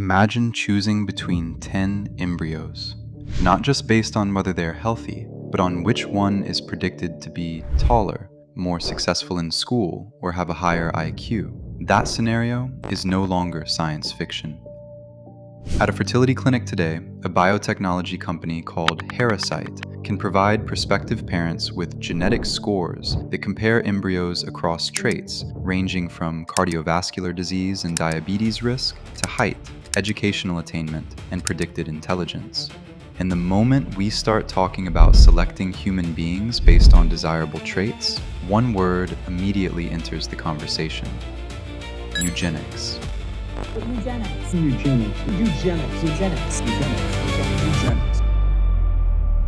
Imagine choosing between 10 embryos, not just based on whether they're healthy, but on which one is predicted to be taller, more successful in school, or have a higher IQ. That scenario is no longer science fiction. At a fertility clinic today, a biotechnology company called ZEITFIELD can provide prospective parents with genetic scores that compare embryos across traits ranging from cardiovascular disease and diabetes risk to height, educational attainment, and predicted intelligence. And the moment we start talking about selecting human beings based on desirable traits, one word immediately enters the conversation: eugenics. Eugenics.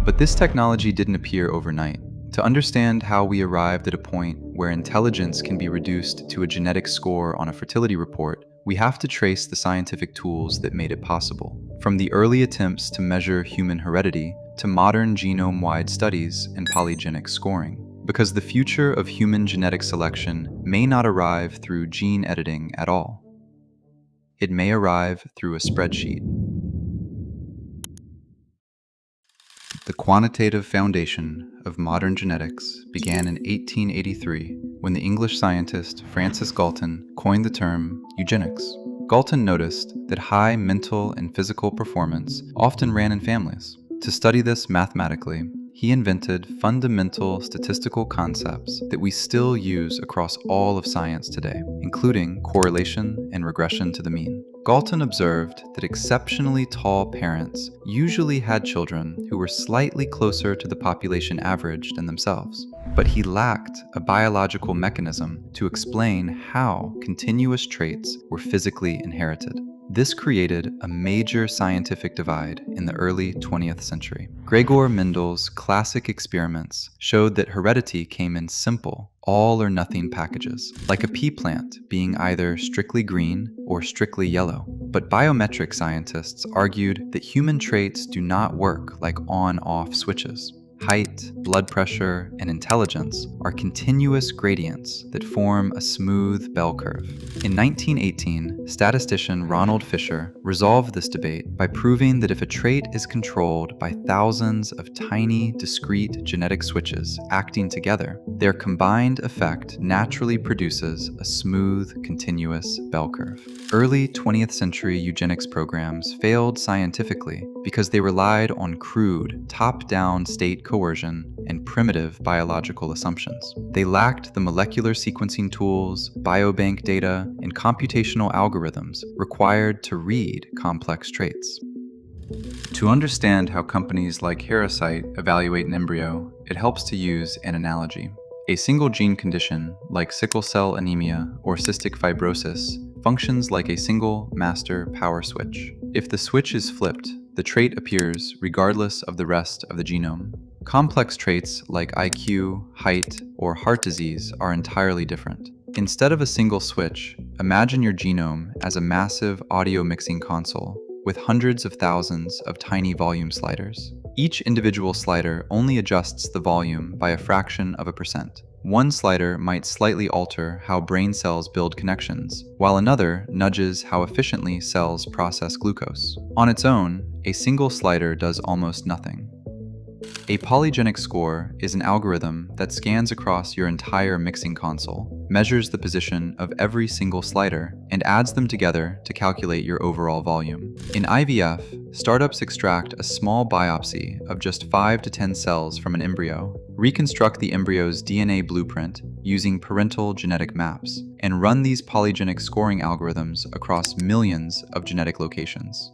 But this technology didn't appear overnight. To understand how we arrived at a point where intelligence can be reduced to a genetic score on a fertility report, we have to trace the scientific tools that made it possible. From the early attempts to measure human heredity to modern genome-wide studies and polygenic scoring. Because the future of human genetic selection may not arrive through gene editing at all. It may arrive through a spreadsheet. The quantitative foundation of modern genetics began in 1883 when the English scientist Francis Galton coined the term eugenics. Galton noticed that high mental and physical performance often ran in families. To study this mathematically, he invented fundamental statistical concepts that we still use across all of science today, including correlation and regression to the mean. Galton observed that exceptionally tall parents usually had children who were slightly closer to the population average than themselves. But he lacked a biological mechanism to explain how continuous traits were physically inherited. This created a major scientific divide in the early 20th century. Gregor Mendel's classic experiments showed that heredity came in simple, all-or-nothing packages, like a pea plant being either strictly green or strictly yellow. But biometric scientists argued that human traits do not work like on-off switches. Height, blood pressure, and intelligence are continuous gradients that form a smooth bell curve. In 1918, statistician Ronald Fisher resolved this debate by proving that if a trait is controlled by thousands of tiny, discrete genetic switches acting together, their combined effect naturally produces a smooth, continuous bell curve. Early 20th century eugenics programs failed scientifically because they relied on crude, top-down state coercion and primitive biological assumptions. They lacked the molecular sequencing tools, biobank data, and computational algorithms required to read complex traits. To understand how companies like ZEITFIELD evaluate an embryo, it helps to use an analogy. A single gene condition, like sickle cell anemia or cystic fibrosis, functions like a single master power switch. If the switch is flipped, the trait appears regardless of the rest of the genome. Complex traits like IQ, height, or heart disease are entirely different. Instead of a single switch, imagine your genome as a massive audio mixing console with hundreds of thousands of tiny volume sliders. Each individual slider only adjusts the volume by a fraction of a percent. One slider might slightly alter how brain cells build connections, while another nudges how efficiently cells process glucose. On its own, a single slider does almost nothing. A polygenic score is an algorithm that scans across your entire mixing console, measures the position of every single slider, and adds them together to calculate your overall volume. In IVF, startups extract a small biopsy of just 5 to 10 cells from an embryo, reconstruct the embryo's DNA blueprint using parental genetic maps, and run these polygenic scoring algorithms across millions of genetic locations.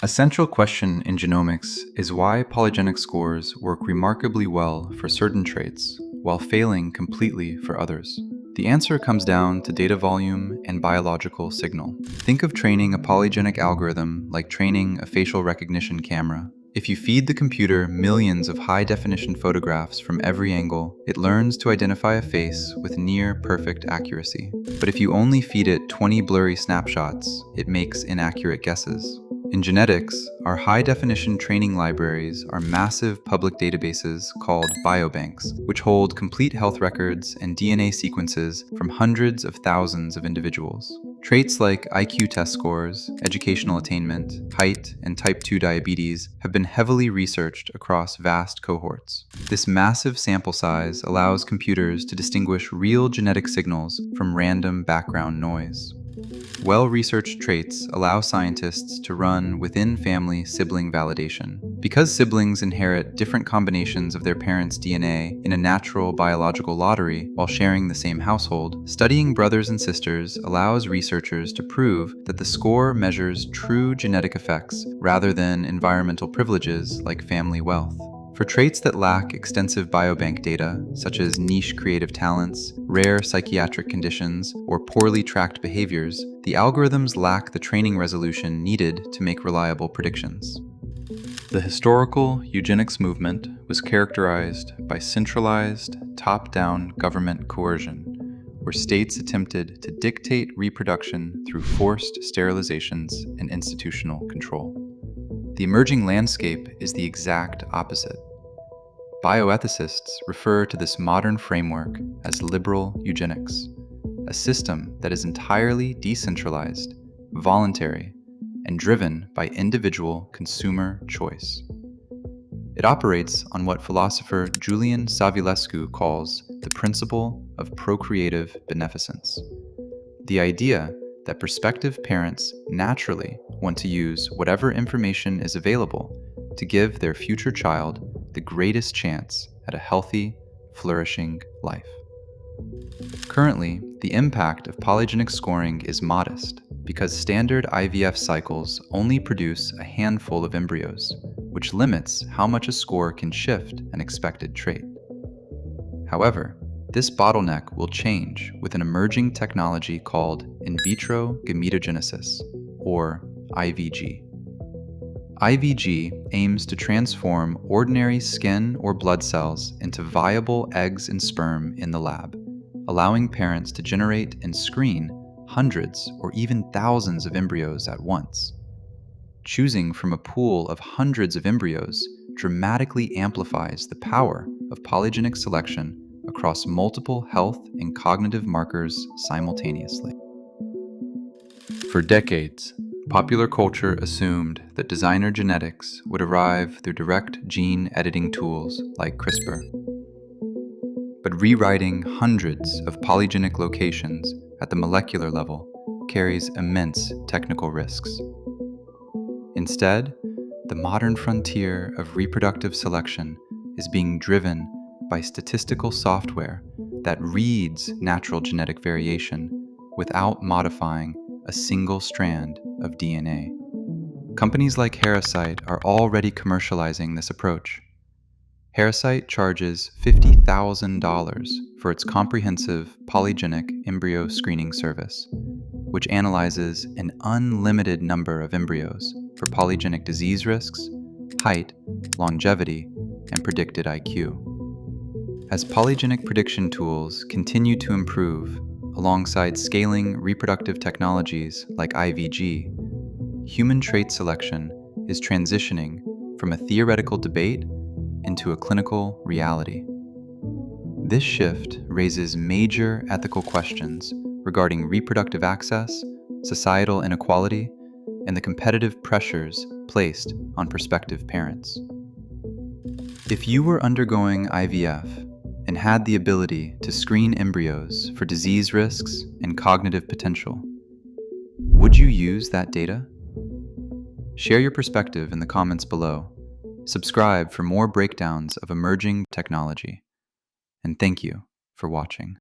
A central question in genomics is why polygenic scores work remarkably well for certain traits, while failing completely for others. The answer comes down to data volume and biological signal. Think of training a polygenic algorithm like training a facial recognition camera. If you feed the computer millions of high-definition photographs from every angle, it learns to identify a face with near-perfect accuracy. But if you only feed it 20 blurry snapshots, it makes inaccurate guesses. In genetics, our high-definition training libraries are massive public databases called biobanks, which hold complete health records and DNA sequences from hundreds of thousands of individuals. Traits like IQ test scores, educational attainment, height, and type 2 diabetes have been heavily researched across vast cohorts. This massive sample size allows computers to distinguish real genetic signals from random background noise. Well-researched traits allow scientists to run within-family sibling validation. Because siblings inherit different combinations of their parents' DNA in a natural biological lottery while sharing the same household, studying brothers and sisters allows researchers to prove that the score measures true genetic effects rather than environmental privileges like family wealth. For traits that lack extensive biobank data, such as niche creative talents, rare psychiatric conditions, or poorly tracked behaviors, the algorithms lack the training resolution needed to make reliable predictions. The historical eugenics movement was characterized by centralized, top-down government coercion, where states attempted to dictate reproduction through forced sterilizations and institutional control. The emerging landscape is the exact opposite. Bioethicists refer to this modern framework as liberal eugenics, a system that is entirely decentralized, voluntary, and driven by individual consumer choice. It operates on what philosopher Julian Savulescu calls the principle of procreative beneficence, the idea that prospective parents naturally want to use whatever information is available to give their future child the greatest chance at a healthy, flourishing life. Currently, the impact of polygenic scoring is modest because standard IVF cycles only produce a handful of embryos, which limits how much a score can shift an expected trait. However, this bottleneck will change with an emerging technology called in vitro gametogenesis, or IVG. IVG aims to transform ordinary skin or blood cells into viable eggs and sperm in the lab, allowing parents to generate and screen hundreds or even thousands of embryos at once. Choosing from a pool of hundreds of embryos dramatically amplifies the power of polygenic selection across multiple health and cognitive markers simultaneously. For decades, popular culture assumed that designer genetics would arrive through direct gene editing tools like CRISPR. But rewriting hundreds of polygenic locations at the molecular level carries immense technical risks. Instead, the modern frontier of reproductive selection is being driven by statistical software that reads natural genetic variation without modifying a single strand of DNA. Companies like Harasight are already commercializing this approach. Harasight charges $50,000 for its comprehensive polygenic embryo screening service, which analyzes an unlimited number of embryos for polygenic disease risks, height, longevity, and predicted IQ. As polygenic prediction tools continue to improve, alongside scaling reproductive technologies like IVG, human trait selection is transitioning from a theoretical debate into a clinical reality. This shift raises major ethical questions regarding reproductive access, societal inequality, and the competitive pressures placed on prospective parents. If you were undergoing IVF and had the ability to screen embryos for disease risks and cognitive potential, would you use that data? Share your perspective in the comments below. Subscribe for more breakdowns of emerging technology. And thank you for watching.